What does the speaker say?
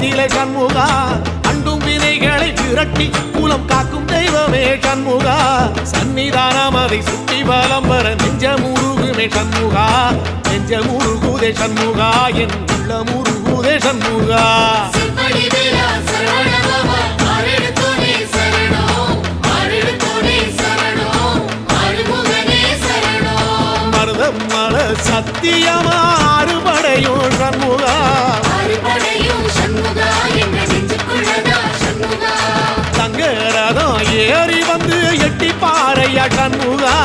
கோலத்திலே சண்முகா அண்டும் வினைகளை விரட்டி குலம் காக்கும் தெய்வமே சண்முகா சன்னிதானம் அதை சுற்றி பலம் வர நெஞ்சமுருகுமே சண்முகா நெஞ்சமுருகுதே சண்முகா என் உள்ள முருகுதே சண்முகா மருதமல சத்தியமா அறுபடையும் சண்முகா தங்கரதம் ஏறி வந்து எட்டி பாறையா சண்முகா